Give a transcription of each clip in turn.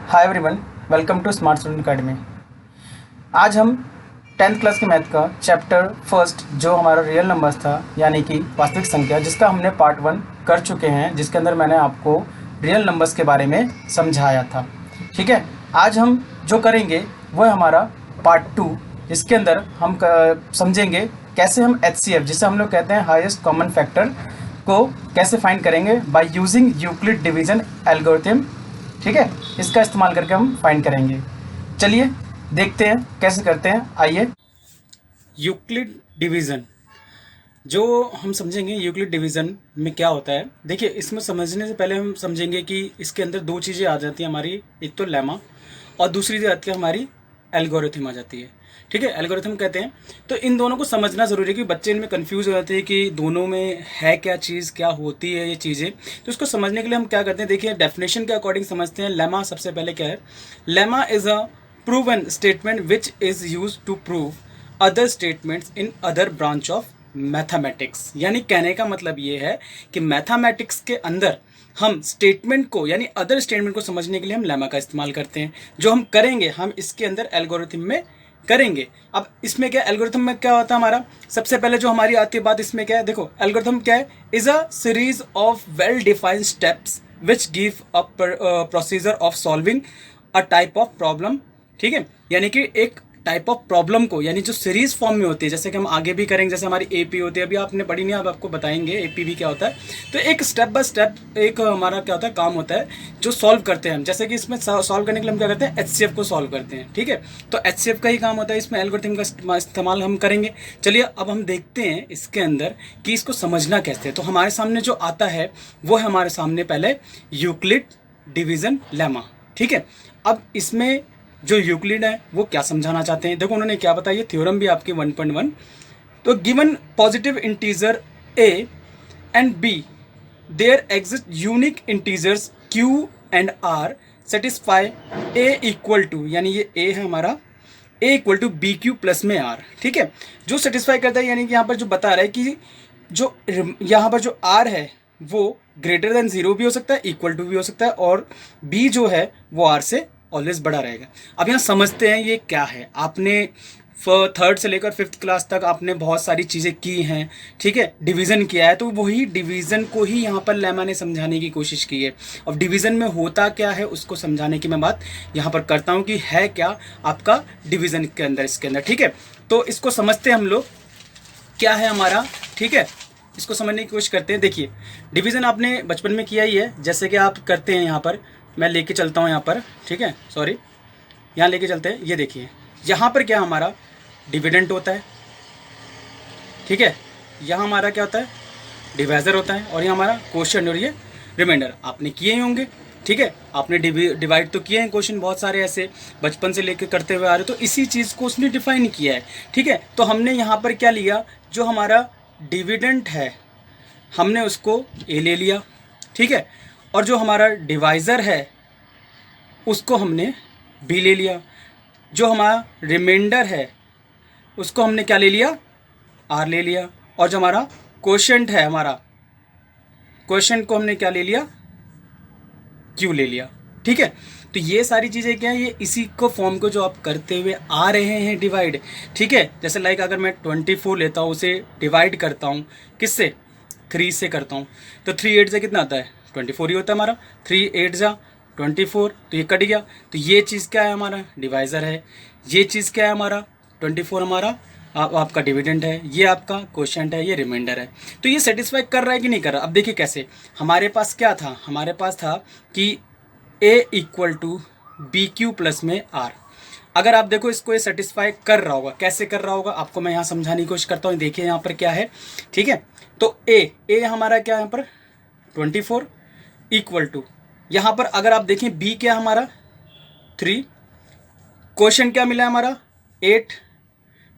Hi everyone, welcome to smart student academy. आज हम 10th class के मैथ का चैप्टर फर्स्ट जो हमारा रियल नंबर्स था यानी कि वास्तविक संख्या, जिसका हमने पार्ट 1 कर चुके हैं, जिसके अंदर मैंने आपको रियल नंबर्स के बारे में समझाया था। ठीक है, आज हम जो करेंगे वो है हमारा पार्ट 2, जिसके अंदर हम समझेंगे कैसे हम HCF, जिसे हम लोग कहते हैं हाईएस्ट कॉमन फैक्टर, को कैसे फाइंड करेंगे by using Euclid division algorithm. ठीक है, इसका इस्तेमाल करके हम फाइंड करेंगे। चलिए देखते हैं कैसे करते हैं, आइए। यूक्लिड डिवीज़न जो हम समझेंगे, यूक्लिड डिवीज़न में क्या होता है। देखिए, इसमें समझने से पहले हम समझेंगे कि इसके अंदर दो चीज़ें आ जाती हैं हमारी, एक तो लेमा और दूसरी जो आती है हमारी एल्गोरिथम आ जाती है। ठीक है, एल्गोरिथम कहते हैं। तो इन दोनों को समझना ज़रूरी है कि बच्चे इनमें कंफ्यूज हो जाते हैं कि दोनों में है क्या चीज़, क्या होती है ये चीज़ें। तो इसको समझने के लिए हम क्या करते हैं, देखिए डेफिनेशन के अकॉर्डिंग समझते हैं। लेमा सबसे पहले क्या है। Lemma is a proven statement which is use to prove other statements in other branch of mathematics. यानी कहने का मतलब ये है कि मैथमेटिक्स के अंदर हम स्टेटमेंट को यानी अदर स्टेटमेंट को समझने के लिए हम लेमा का इस्तेमाल करते हैं। जो हम करेंगे हम इसके अंदर एल्गोरिथम में करेंगे। अब इसमें क्या, एल्गोरिथम में क्या होता है हमारा, सबसे पहले जो हमारी आती है बात इसमें क्या है, देखो एल्गोरिथम क्या है, is a series of well defined steps which give a procedure of solving a type of problem. ठीक है, यानी कि एक टाइप ऑफ प्रॉब्लम को, यानी जो सीरीज फॉर्म में होती है, जैसे कि हम आगे भी करेंगे, जैसे हमारी एपी होती है, अभी आपने पढ़ी नहीं, अब आपको बताएंगे एपी भी क्या होता है। तो एक स्टेप बाय स्टेप एक हमारा क्या होता है, काम होता है जो सॉल्व करते हैं हम। जैसे कि इसमें सॉल्व करने के लिए हम क्या करते हैं, HCF को सॉल्व करते हैं। ठीक है, तो HCF का ही काम होता है, इसमें एल्गोरिथम का इस्तेमाल हम करेंगे। चलिए अब हम देखते हैं इसके अंदर कि इसको समझना कैसे है। तो हमारे सामने जो आता है वो है हमारे सामने पहले यूक्लिड डिवीजन लेमा। ठीक है, अब इसमें जो यूक्लिड है वो क्या समझाना चाहते हैं, देखो उन्होंने क्या बताया, ये थ्योरम भी आपकी 1.1। तो given positive integer a and b there exist unique integers q and r satisfy a equal to, यानी ये a है हमारा, a equal to B Q plus में r। ठीक है, जो सेटिस्फाई करता है, यानी कि यहाँ पर जो बता रहा है कि जो यहाँ पर जो r है वो ग्रेटर देन 0 भी हो सकता है, इक्वल टू भी हो सकता है, और b जो है वो r से ऑलवेज बड़ा रहेगा। अब यहाँ समझते हैं ये क्या है। आपने थर्ड से लेकर 5th क्लास तक आपने बहुत सारी चीज़ें की हैं। ठीक है, डिवीज़न किया है, तो वही डिवीज़न को ही यहाँ पर लेमा ने समझाने की कोशिश की है। अब डिवीज़न में होता क्या है उसको समझाने की मैं बात यहाँ पर करता हूँ कि है क्या आपका डिवीज़न के अंदर, इसके अंदर। ठीक है, तो इसको समझते हैं हम लोग क्या है हमारा। ठीक है, इसको समझने की कोशिश करते हैं। देखिए, डिवीज़न आपने बचपन में किया ही है, जैसे कि आप करते हैं। यहाँ पर मैं लेके चलता हूँ यहाँ पर, ठीक है, सॉरी, यहाँ लेके चलते हैं। ये देखिए, यहाँ पर क्या हमारा डिविडेंड होता है। ठीक है, यहाँ हमारा क्या होता है, डिवाइज़र होता है, और यहाँ हमारा क्वोशिएंट और ये रिमाइंडर आपने किए ही होंगे। ठीक है, आपने डिवाइड तो किए हैं, क्वेश्चन बहुत सारे ऐसे बचपन से लेकर करते हुए आ रहे, तो इसी चीज़ को उसने डिफाइन किया है। ठीक है, तो हमने यहाँ पर क्या लिया, जो हमारा डिविडेंड है हमने उसको ए ले लिया। ठीक है, और जो हमारा डिवाइज़र है उसको हमने बी ले लिया। जो हमारा रिमाइंडर है उसको हमने क्या ले लिया, आर ले लिया। और जो हमारा क्वोशिएंट है, हमारा क्वोशिएंट को हमने क्या ले लिया, क्यू ले लिया। ठीक है, तो ये सारी चीज़ें क्या है, ये इसी को फॉर्म को जो आप करते हुए आ रहे हैं डिवाइड। ठीक है, जैसे लाइक अगर मैं 24 लेता हूँ, उसे डिवाइड करता हूँ किससे, 3 से करता हूँ, तो 3 8 से कितना आता है, 24 ही होता है हमारा। 3 8 जा 24, तो ये कट गया। तो ये चीज़ क्या है, हमारा डिवाइज़र है। ये चीज़ क्या है, हमारा 24 हमारा आपका डिविडेंड है, ये आपका क्वोशिएंट है, ये रिमाइंडर है। तो ये सेटिस्फाई कर रहा है कि नहीं कर रहा। अब देखिए कैसे, हमारे पास क्या था, हमारे पास था कि a equal to B Q plus में r। अगर आप देखो इसको ये सेटिस्फाई कर रहा होगा, कैसे कर रहा होगा आपको मैं यहाँ समझाने की कोशिश करता हूँ। देखिए यहाँ पर क्या है, ठीक है, तो a हमारा क्या है यहाँ पर 24 इक्वल टू, यहाँ पर अगर आप देखें b क्या हमारा 3, क्वोशिएंट क्या मिला हमारा 8,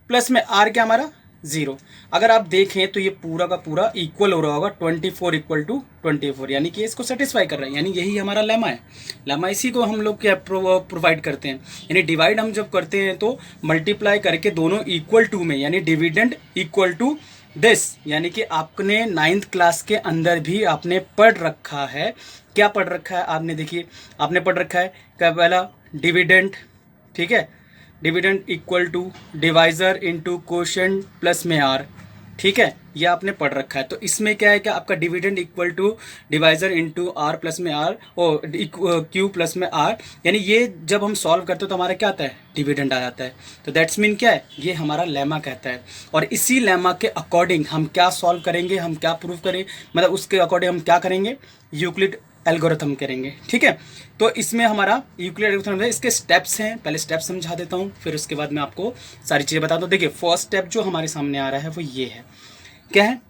प्लस में r क्या हमारा 0। अगर आप देखें तो ये पूरा का पूरा इक्वल हो रहा होगा 24 इक्वल टू 24, यानी कि इसको सेटिस्फाई कर रहा है, यानी यही हमारा लेमा है। लेमा इसी को हम लोग क्या प्रोवाइड करते हैं, यानी डिवाइड हम जब करते हैं तो मल्टीप्लाई करके दोनों इक्वल टू में, यानी डिविडेंड इक्वल टू दिस यानी कि आपने 9th क्लास के अंदर भी आपने पढ़ रखा है। क्या पढ़ रखा है आपने? देखिए आपने पढ़ रखा है क्या? पहला डिविडेंड, ठीक है, dividend equal to divisor into quotient plus में आर, ठीक है, ये आपने पढ़ रखा है। तो इसमें क्या है कि आपका dividend equal to divisor into r plus में आर और क्यू प्लस में आर, यानी ये जब हम सॉल्व करते हो तो हमारा क्या आता है? डिविडेंड आ जाता है। तो दैट्स मीन क्या है? ये हमारा लेमा कहता है। और इसी लेमा के अकॉर्डिंग हम क्या सॉल्व करेंगे, हम क्या प्रूव करें, मतलब उसके अकॉर्डिंग हम क्या करेंगे? यूक्लिड एल्गोरिथम करेंगे, ठीक है। तो इसमें हमारा यूक्लिड एल्गोरिथम है, इसके स्टेप्स हैं, पहले स्टेप समझा देता हूँ, फिर उसके बाद मैं आपको सारी चीज़ें बताता हूँ। देखिए फर्स्ट स्टेप जो हमारे सामने आ रहा है वो ये है, क्या है?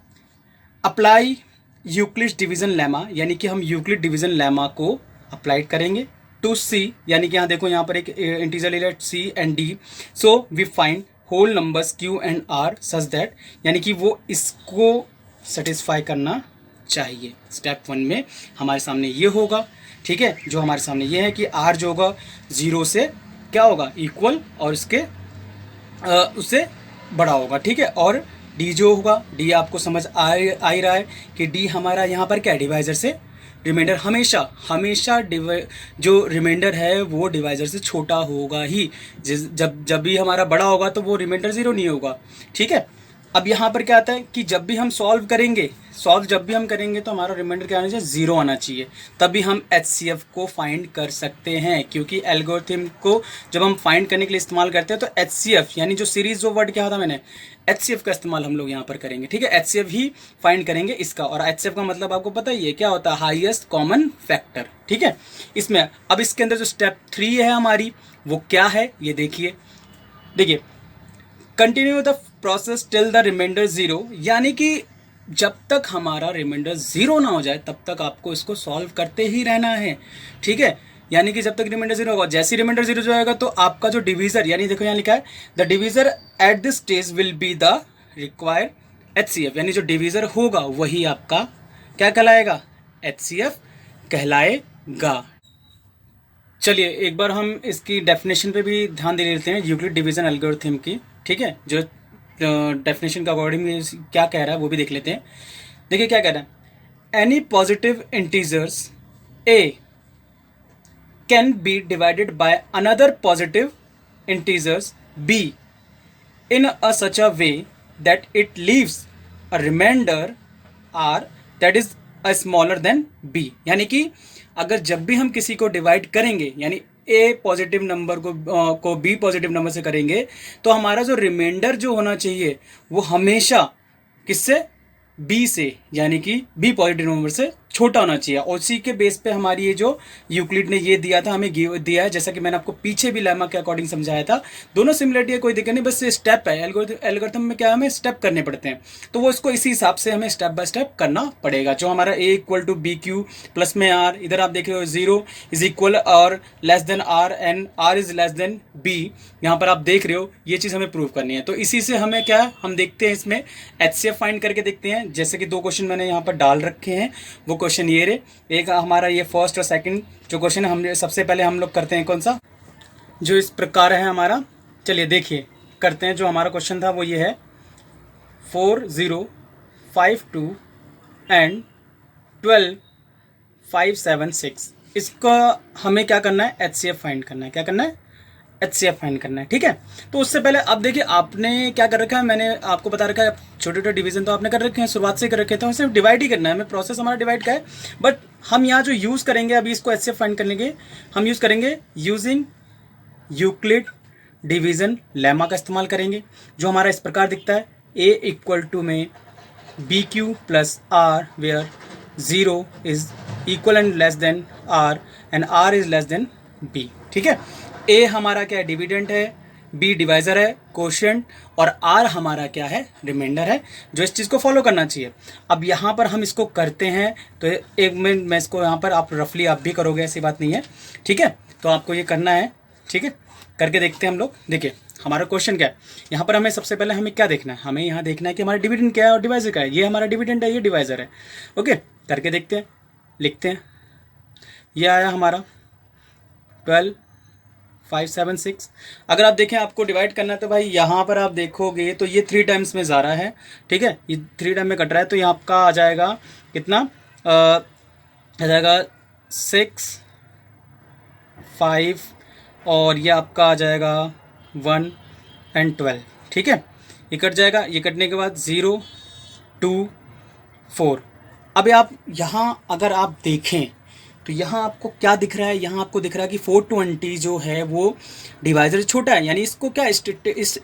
अप्लाई यूक्लिड डिवीजन लेमा, यानी कि हम यूक्लिड डिवीजन लेमा को अप्लाई करेंगे टू सी, यानी कि यहाँ देखो यहाँ पर एक इंटीजर ले लिया C and D, so we find whole numbers Q and R such that, यानी कि वो इसको सेटिस्फाई करना चाहिए। स्टेप 1 में हमारे सामने ये होगा, ठीक है, जो हमारे सामने ये है कि आर जो होगा 0 से क्या होगा? इक्वल, और उसके उससे बड़ा होगा, ठीक है। और डी जो होगा, डी आपको समझ आ ही रहा है कि डी हमारा यहाँ पर क्या है? डिवाइजर से रिमाइंडर हमेशा हमेशा जो रिमाइंडर है वो डिवाइजर से छोटा होगा ही। जब भी हमारा बड़ा होगा तो वो रिमाइंडर 0 नहीं होगा, ठीक है। अब यहाँ पर क्या आता है कि जब भी हम सॉल्व करेंगे तो हमारा रिमाइंडर क्या आना चाहिए? 0 आना चाहिए, तभी हम HCF को फाइंड कर सकते हैं। क्योंकि एल्गोरिथम को जब हम फाइंड करने के लिए इस्तेमाल करते हैं तो HCF यानी जो सीरीज जो वर्ड क्या था मैंने, HCF का इस्तेमाल हम लोग यहाँ पर करेंगे, ठीक है। HCF ही फाइंड करेंगे इसका, और HCF का मतलब आपको पता ही है क्या होता है? हाईएस्ट कॉमन फैक्टर, ठीक है। इसमें अब इसके अंदर जो स्टेप 3 है हमारी, वो क्या है ये देखिए। Continue the process till the remainder 0, यानी कि जब तक हमारा रिमाइंडर 0 ना हो जाए तब तक आपको इसको सॉल्व करते ही रहना है, ठीक है। यानी कि जब तक रिमाइंडर 0 होगा, जैसे रिमाइंडर 0 जो आएगा तो आपका जो डिवीजर, यानी देखो यहाँ लिखा है the divisor at this stage will be the required HCF, यानी जो डिवीजर होगा वही आपका क्या कहलाएगा? HCF कहलाएगा। चलिए एक बार हम इसकी डेफिनेशन पे भी ध्यान दे लेते हैं, यूक्लिड डिवीजन एल्गोरिथम की, ठीक है। जो डेफिनेशन का अकॉर्डिंग क्या कह रहा है वो भी देख लेते हैं। देखिए क्या कह रहा है, any positive integers a can be divided by another positive integers b in a such a way that it leaves a remainder r that is a smaller than b, यानी कि अगर जब भी हम किसी को डिवाइड करेंगे, यानी ए पॉजिटिव नंबर को बी पॉजिटिव नंबर से करेंगे, तो हमारा जो रिमाइंडर जो होना चाहिए वो हमेशा किससे? बी से, यानी कि बी पॉजिटिव नंबर से छोटा होना चाहिए। और उसी के बेस पे हमारी ये जो यूक्लिड ने ये दिया था, हमें दिया है, जैसा कि मैंने आपको पीछे भी लेमा के अकॉर्डिंग समझाया था। दोनों सिमिलरिटी है, कोई दिक्कत नहीं, बस स्टेप है। एल्गोरिथम में क्या है, हमें स्टेप करने पड़ते हैं, तो वो इसको इसी हिसाब से हमें स्टेप बाय स्टेप करना पड़ेगा। जो हमारा A equal to B Q plus में आर, इधर आप देख रहे हो 0 इज इक्वल और less than are and are is less than B, यहाँ पर आप देख रहे हो, ये चीज़ हमें प्रूव करनी है। तो इसी से हमें क्या हम देखते हैं, इसमें HCF फाइंड करके देखते हैं। जैसे कि 2 क्वेश्चन मैंने यहाँ पर डाल रखे हैं, वो क्वेश्चन ये रहे, एक हमारा ये फर्स्ट और सेकंड जो क्वेश्चन है, हम सबसे पहले हम लोग करते हैं कौन सा, जो इस प्रकार है हमारा। चलिए देखिए करते हैं। जो हमारा क्वेश्चन था वो ये है 4052 एंड 12576। इसका हमें क्या करना है? HCF फाइंड करना है। क्या करना है? HCF फाइंड करना है, ठीक है। तो उससे पहले अब देखिए आपने क्या कर रखा है, मैंने आपको बता रखा है, छोटे छोटे डिवीजन तो आपने कर रखे हैं, शुरुआत से कर रखे थे, सिर्फ डिवाइड ही करना है हमें, प्रोसेस हमारा डिवाइड का है। बट हम यहाँ जो यूज़ करेंगे अभी इसको HCF फाइंड करने के, हम यूज़ करेंगे यूजिंग यूक्लिड डिवीजन लेमा का इस्तेमाल करेंगे, जो हमारा इस प्रकार दिखता है, ए इक्वल टू में b Q plus r where 0 is equal and less than are and are is less than b, ठीक है। ए हमारा क्या है? डिविडेंट है, बी डिवाइजर है, कोशिएंट, और आर हमारा क्या है? रिमाइंडर है, जो इस चीज़ को फॉलो करना चाहिए। अब यहाँ पर हम इसको करते हैं, तो एक मिनट मैं इसको यहाँ पर, आप रफली आप भी करोगे, ऐसी बात नहीं है, ठीक है। तो आपको ये करना है, ठीक है, करके देखते हैं हम लोग। देखिए हमारा क्वेश्चन क्या है, यहाँ पर हमें सबसे पहले हमें क्या देखना है, हमें यहाँ देखना है कि हमारा डिविडेंड क्या है और डिवाइजर क्या है। ये हमारा डिविडेंड है, ये डिवाइजर है, ओके। करके देखते हैं, लिखते हैं। ये आया हमारा 576। अगर आप देखें आपको डिवाइड करना है तो भाई यहाँ पर आप देखोगे तो ये 3 टाइम्स में जा रहा है, ठीक है, ये 3 टाइम में कट रहा है, तो यहाँ आपका आ जाएगा कितना, आ जाएगा 6, 5 और ये आपका आ जाएगा 1 एंड 12, ठीक है। ये कट जाएगा, ये कटने के बाद 0, 2, 4। अब आप यहाँ अगर आप देखें तो यहाँ आपको क्या दिख रहा है, यहाँ आपको दिख रहा है कि 420 जो है वो डिवाइजर छोटा है, यानी इसको क्या इस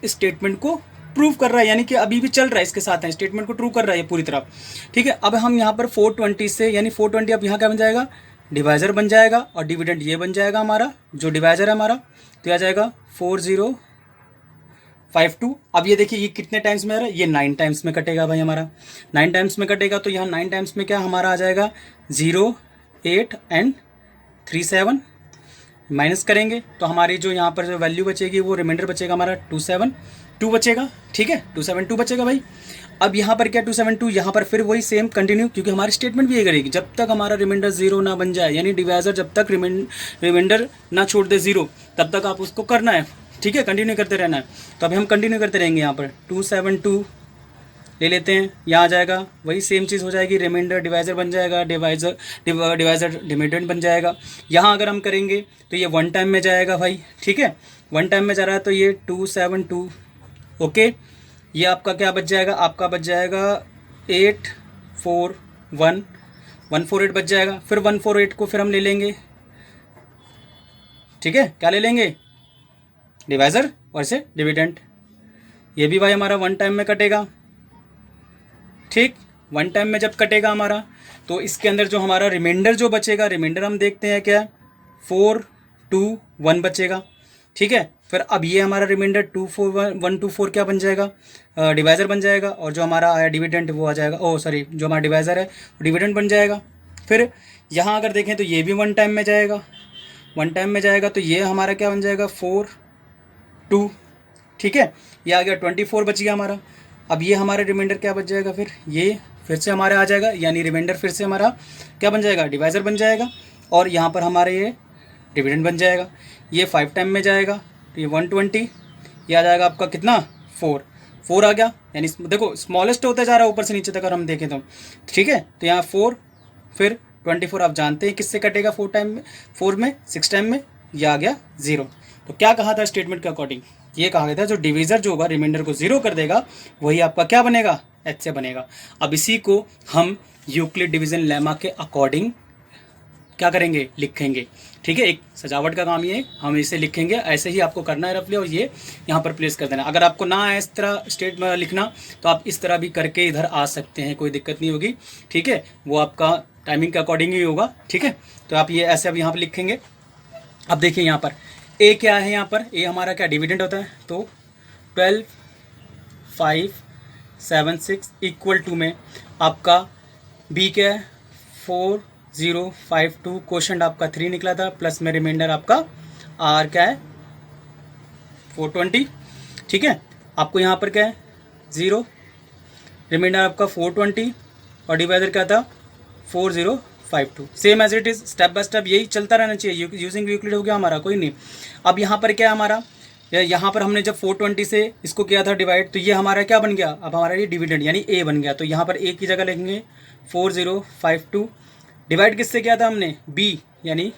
स्टेटमेंट को प्रूव कर रहा है, यानी कि अभी भी चल रहा है इसके साथ है, स्टेटमेंट को ट्रू कर रहा है ये पूरी तरह, ठीक है। अब हम यहाँ पर 420 से, यानी 420 अब यहाँ क्या बन जाएगा, डिवाइजर बन जाएगा और डिविडेंड ये बन जाएगा हमारा जो डिवाइजर है हमारा, तो आ जाएगा 4052। अब ये देखिए ये कितने टाइम्स में आ रहा है, ये 9 टाइम्स में कटेगा भाई हमारा, 9 टाइम्स में कटेगा, तो यहाँ 9 टाइम्स में क्या हमारा आ जाएगा 0, 8 एंड 37, माइनस करेंगे तो हमारी जो यहाँ पर जो वैल्यू बचेगी वो रिमाइंडर बचेगा हमारा 272 बचेगा, ठीक है, 272 बचेगा भाई। अब यहाँ पर क्या 272, यहाँ पर फिर वही सेम कंटिन्यू, क्योंकि हमारी स्टेटमेंट भी ये करेगी जब तक हमारा रिमाइंडर 0 ना बन जाए, यानी डिवाइजर जब तक रिमाइंडर ना छोड़ दे 0 तब तक आप उसको करना है, ठीक है, कंटिन्यू करते रहना है। तो अभी हम कंटिन्यू करते रहेंगे, यहाँ पर 272 ले लेते हैं, यहाँ आ जाएगा वही सेम चीज़ हो जाएगी, रिमाइंडर डिवाइजर बन जाएगा, डिवाइजर डिविडेंड बन जाएगा। यहाँ अगर हम करेंगे तो ये 1 टाइम में जाएगा भाई, ठीक है, 1 टाइम में जा रहा है तो ये 272, ओके। ये आपका क्या बच जाएगा, आपका बच जाएगा 841, 148 बच जाएगा। फिर 148 को फिर हम ले लेंगे, ठीक है, क्या ले लेंगे, डिवाइजर और से डिविडेंड। ये भी भाई हमारा 1 टाइम में कटेगा, ठीक, 1 टाइम में जब कटेगा हमारा तो इसके अंदर जो हमारा रिमाइंडर जो बचेगा, रिमाइंडर हम देखते हैं क्या, 421 बचेगा, ठीक है। फिर अब ये हमारा रिमाइंडर 124 क्या बन जाएगा, डिवाइजर बन जाएगा, और जो हमारा आया डिविडेंड वो आ जाएगा, जो हमारा डिवाइजर है डिविडेंड बन जाएगा। फिर यहाँ अगर देखें तो ये भी 1 टाइम में जाएगा, 1 टाइम में जाएगा तो ये हमारा क्या बन जाएगा 42, ठीक है, ये आ गया 24 बच गया हमारा। अब ये हमारा रिमाइंडर क्या बच जाएगा, फिर ये फिर से हमारे आ जाएगा, यानी रिमाइंडर फिर से हमारा क्या बन जाएगा, डिवाइजर बन जाएगा, और यहाँ पर हमारे ये डिविडेंड बन जाएगा। ये 5 टाइम में जाएगा तो ये 120, ये आ जाएगा आपका कितना 4 आ गया, यानी देखो स्मॉलेस्ट होता जा रहा है ऊपर से नीचे तक अगर हम देखें तो, ठीक है। तो यहाँ 4 फिर 24, आप जानते हैं किससे कटेगा 4 टाइम में, 4 में 6 टाइम में, यह आ गया 0। तो क्या कहा था स्टेटमेंट के अकॉर्डिंग, ये कहा गया था जो डिविजर जो होगा रिमाइंडर को 0 कर देगा वही आपका क्या बनेगा, एच से बनेगा। अब इसी को हम यूक्लिड डिवीजन लेमा के अकॉर्डिंग क्या करेंगे, लिखेंगे, ठीक है, एक सजावट का काम ये है, हम इसे लिखेंगे, ऐसे ही आपको करना है रफली, और ये यहाँ पर प्लेस कर देना। अगर आपको ना आए इस तरह स्टेट में लिखना तो आप इस तरह भी करके इधर आ सकते हैं, कोई दिक्कत नहीं होगी, ठीक है, वो आपका टाइमिंग के अकॉर्डिंग ही होगा, ठीक है। तो आप ये ऐसे अब यहाँ पर लिखेंगे। अब देखिए यहाँ पर ए क्या है, यहाँ पर ए हमारा क्या डिविडेंड होता है, तो 12576 इक्वल टू में आपका बी क्या है 4052, क्वेश्चन आपका 3 निकला था, प्लस में रिमाइंडर आपका आर क्या है 420, ठीक है। आपको यहाँ पर क्या है 0, रिमाइंडर आपका 420 और डिवाइडर क्या था 4052, same as it is, step by step यही चलता रहना चाहिए। यूजिंग यूक्लिड हो गया हमारा, कोई नहीं। अब यहाँ पर क्या है हमारा, यहाँ पर हमने जब 420 से इसको किया था डिवाइड, तो ये हमारा क्या बन गया, अब हमारा ये डिविडेंड यानी ए बन गया, तो यहाँ पर ए की जगह लिखेंगे 4052। डिवाइड किससे किया था हमने, बी यानी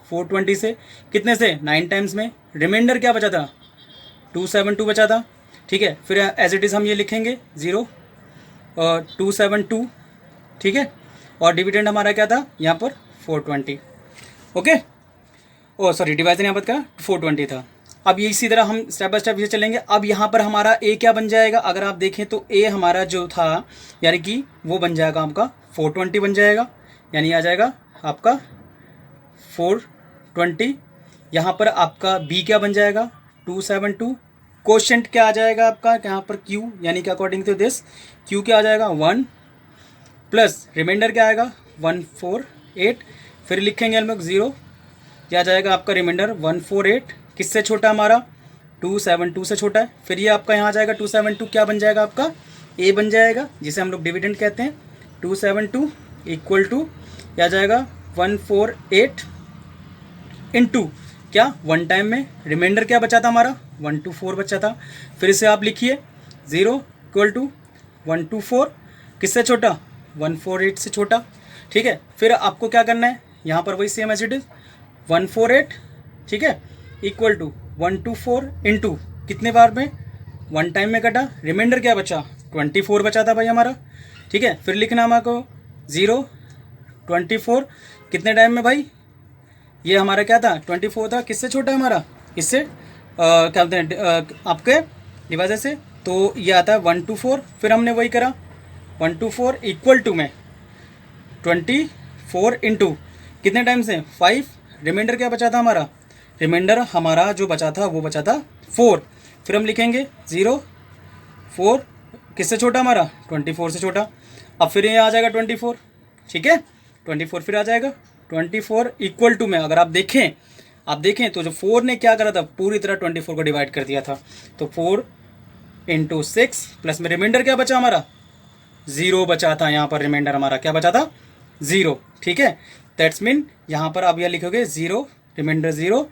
420 से, कितने से 9 टाइम्स में, रिमाइंडर क्या बचा था 272 बचा था, ठीक है। फिर एज इट इज़ हम ये लिखेंगे 0 और 272, ठीक है, और डिविडेंड हमारा क्या था यहाँ पर 420, ओके, सॉरी डिवाइजर यहाँ पर क्या 420 था। अब ये इसी तरह हम स्टेप बाय स्टेप ये चलेंगे। अब यहाँ पर हमारा ए क्या बन जाएगा, अगर आप देखें तो ए हमारा जो था यानी कि वो बन जाएगा आपका 420 बन जाएगा, यानी आ जाएगा आपका 420। यहाँ पर आपका बी क्या बन जाएगा 272, कोशेंट क्या आ जाएगा आपका यहाँ पर क्यू, यानी कि अकॉर्डिंग टू दिस क्यू क्या आ जाएगा 1 प्लस रिमाइंडर क्या आएगा 148, फिर लिखेंगे हम लोग 0, क्या आ जाएगा आपका रिमाइंडर 148, किससे छोटा हमारा 272 से छोटा है। फिर ये आपका यहाँ आ जाएगा 272 क्या बन जाएगा आपका ए बन जाएगा, जिसे हम लोग डिविडेंड कहते हैं। 272 इक्वल टू क्या आ जाएगा 148 इंटू क्या 1 टाइम में रिमाइंडर क्या बचा था हमारा 124 बचा था। फिर इसे आप लिखिए 0 इक्वल टू 124 किससे छोटा 148 से छोटा। ठीक है, फिर आपको क्या करना है यहाँ पर वही सेम एज इट इज 148 ठीक है इक्वल टू 124 इंटू कितने बार में 1 टाइम में कटा, रिमाइंडर क्या बचा 24 बचा था भाई हमारा। ठीक है, फिर लिखना हमारे 0 24 कितने टाइम में भाई, ये हमारा क्या था 24 था, किससे छोटा है हमारा इससे क्या बोलते हैं आपके डिवाइजर से, तो ये आता है 124। फिर हमने वही करा 124 इक्वल टू में 24 इंटू कितने टाइम से 5, रिमाइंडर क्या बचा था हमारा, रिमाइंडर हमारा जो बचा था वो बचा था 4। फिर हम लिखेंगे 0 4 किससे छोटा हमारा 24 से छोटा। अब फिर ये आ जाएगा 24 ठीक है 24 फिर आ जाएगा 24 इक्वल टू में अगर आप देखें तो जो 4 ने क्या करा था पूरी तरह 24 को डिवाइड कर दिया था, तो 4 इंटू 6 प्लस में रिमाइंडर क्या बचा हमारा 0 बचा था। यहाँ पर रिमाइंडर हमारा क्या बचा था 0। ठीक है, दैट्स मीन यहाँ पर आप यह लिखोगे 0 रिमाइंडर 0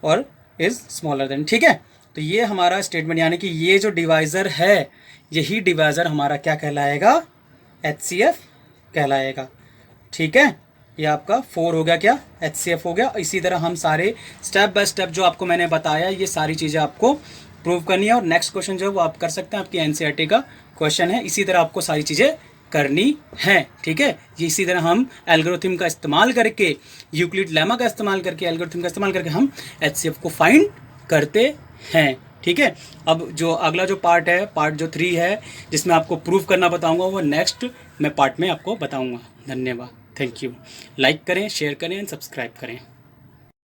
और इज स्मॉलर देन। ठीक है, तो ये हमारा स्टेटमेंट यानी कि ये जो डिवाइज़र है यही डिवाइज़र हमारा क्या कहलाएगा HCF कहलाएगा। ठीक है, ये आपका 4 हो गया क्या HCF हो गया। इसी तरह हम सारे स्टेप बाय स्टेप जो आपको मैंने बताया ये सारी चीज़ें आपको प्रूव करनी है और नेक्स्ट क्वेश्चन जो है वो आप कर सकते हैं, आपकी NCERT का क्वेश्चन है। इसी तरह आपको सारी चीज़ें करनी है। ठीक है, इसी तरह हम एल्गोरिथम का इस्तेमाल करके यूक्लिड लेमा का इस्तेमाल करके एल्गोरिथम का इस्तेमाल करके हम HCF को फाइंड करते हैं। ठीक है, अब जो अगला जो पार्ट है पार्ट जो 3 है जिसमें आपको प्रूफ करना बताऊंगा वो नेक्स्ट मैं पार्ट में आपको बताऊंगा। धन्यवाद, थैंक यू। लाइक करें, शेयर करें एंड सब्सक्राइब करें।